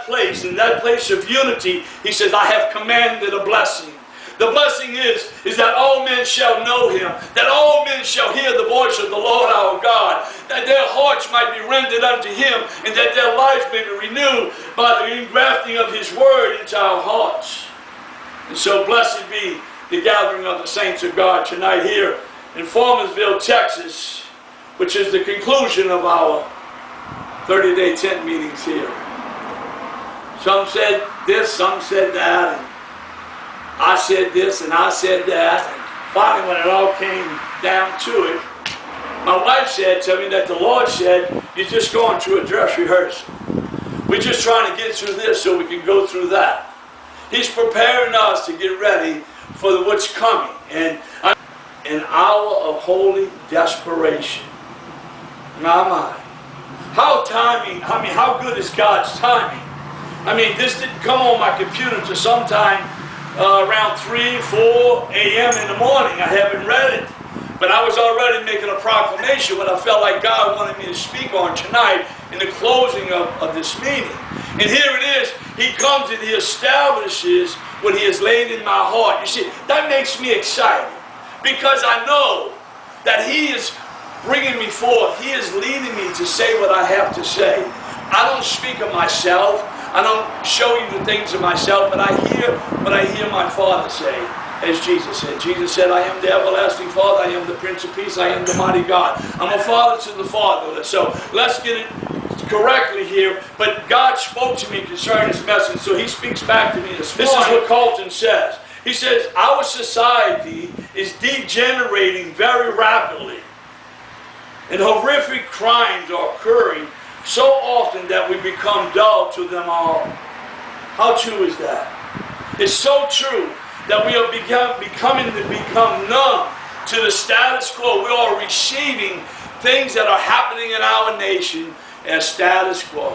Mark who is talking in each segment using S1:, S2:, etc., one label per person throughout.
S1: that place, in that place of unity, he says, I have commanded a blessing. The blessing is that all men shall know him, that all men shall hear the voice of the Lord our God, that their hearts might be rendered unto him, and that their lives may be renewed by the engrafting of his word into our hearts. And so blessed be the gathering of the saints of God tonight here in Farmersville, Texas, which is the conclusion of our 30-day tent meetings here. Some said this, some said that, and I said this and I said that. And finally, when it all came down to it, my wife said to me that the Lord said, you're just going to a dress rehearsal. We're just trying to get through this so we can go through that. He's preparing us to get ready for what's coming. And an hour of holy desperation. My. How timing, how good is God's timing? This didn't come on my computer to sometime around 3, 4 a.m. in the morning. I haven't read it. But I was already making a proclamation what I felt like God wanted me to speak on tonight in the closing of this meeting. And here it is. He comes and he establishes what he has laid in my heart. You see, that makes me excited because I know that he is bringing me forth. He is leading me to say what I have to say. I don't speak of myself. I don't show you the things of myself, but I hear what I hear my Father say, as Jesus said. Jesus said, I am the everlasting Father, I am the Prince of Peace, I am the mighty God. I'm a father to the fatherless. So let's get it correctly here. But God spoke to me concerning this message, so he speaks back to me this morning. This is what Colton says. He says, our society is degenerating very rapidly, and horrific crimes are occurring so often that we become dull to them all. How true is that? It's so true that we are becoming numb to the status quo. We are receiving things that are happening in our nation as status quo.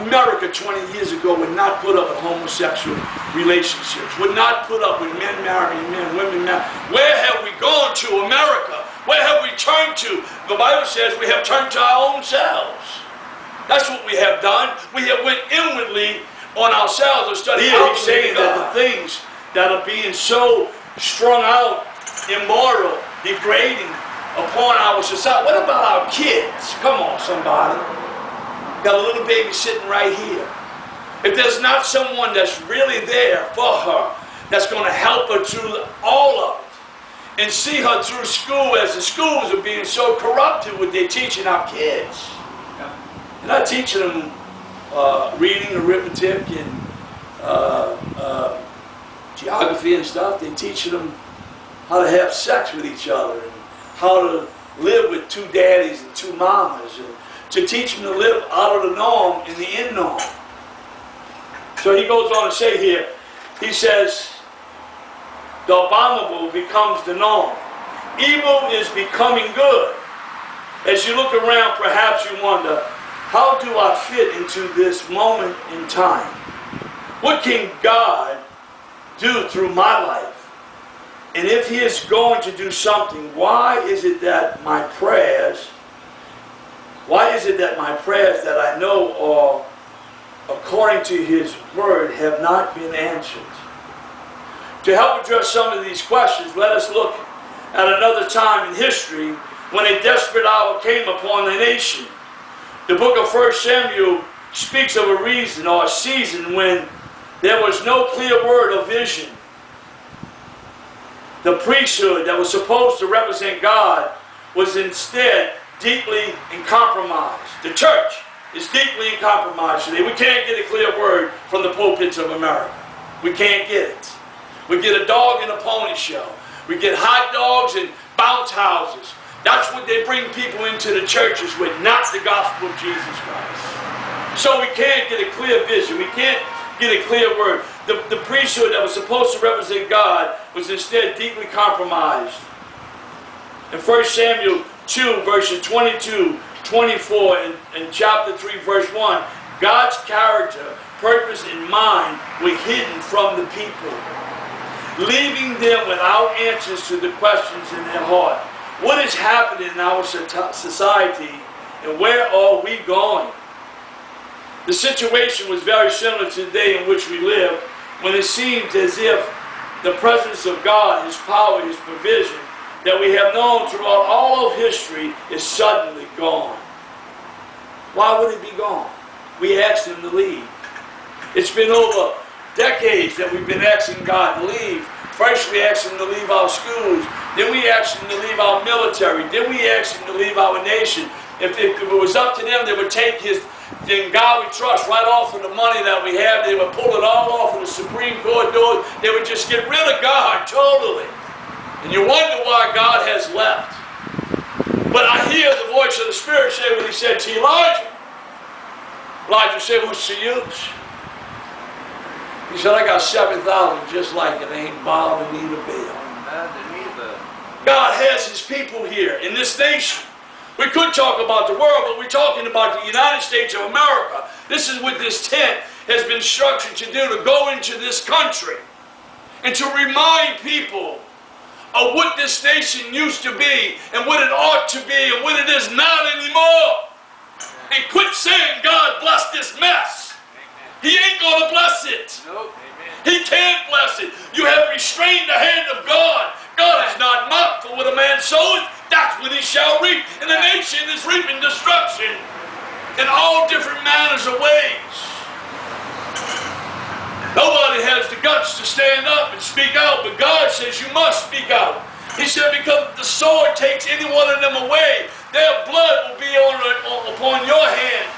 S1: America 20 years ago would not put up with homosexual relationships, would not put up with men marrying men, women marrying. Where have we gone to, America? Where have we turned to? The Bible says we have turned to our own selves. That's what we have done. We have went inwardly on ourselves and studied. Here he's saying that the things that are being so strung out, immoral, degrading upon our society. What about our kids? Come on, somebody. Got a little baby sitting right here. If there's not someone that's really there for her, that's going to help her through all of it, and see her through school, as the schools are being so corrupted with their teaching our kids. They're not teaching them reading, arithmetic, and geography and stuff. They're teaching them how to have sex with each other, and how to live with two daddies and two mamas, and to teach them to live out of the norm in the in norm. So he goes on to say here, he says, the abominable becomes the norm. Evil is becoming good. As you look around, perhaps you wonder, how do I fit into this moment in time? What can God do through my life? And if he is going to do something, why is it that my prayers that I know are according to his word have not been answered? To help address some of these questions, let us look at another time in history when a desperate hour came upon the nation. The book of 1 Samuel speaks of a reason or a season when there was no clear word or vision. The priesthood that was supposed to represent God was instead deeply compromised. The church is deeply compromised today. We can't get a clear word from the pulpits of America. We can't get it. We get a dog and a pony show. We get hot dogs and bounce houses. That's what they bring people into the churches with, not the gospel of Jesus Christ. So we can't get a clear vision. We can't get a clear word. The priesthood that was supposed to represent God was instead deeply compromised. In 1 Samuel 2, verses 22, 24, and chapter 3, verse 1, God's character, purpose, and mind were hidden from the people, leaving them without answers to the questions in their heart. What is happening in our society, and where are we going? The situation was very similar to the day in which we live, when it seems as if the presence of God, His power, His provision, that we have known throughout all of history is suddenly gone. Why would it be gone? We asked Him to leave. It's been over decades that we've been asking God to leave. First we asked Him to leave our schools. Then we asked Him to leave our military. Then we asked Him to leave our nation. If it was up to them, they would take His, in God we trust, right off of the money that we have. They would pull it all off of the Supreme Court doors. They would just get rid of God totally. And you wonder why God has left. But I hear the voice of the Spirit say what He said to Elijah. Elijah said, what's the use? He said, I got 7,000 just like it. Ain't bothering me to bail. God has His people here in this nation. We could talk about the world, but we're talking about the United States of America. This is what this tent has been structured to do, to go into this country and to remind people of what this nation used to be and what it ought to be and what it is not anymore. And quit saying God bless this mess. He ain't going to bless it.
S2: Nope.
S1: He can't bless it. You have restrained the hand of God. God is not mocked, for what a man soweth, that's what he shall reap. And the nation is reaping destruction in all different manners of ways. Nobody has the guts to stand up and speak out, but God says you must speak out. He said, because if the sword takes any one of them away, their blood will be upon your hand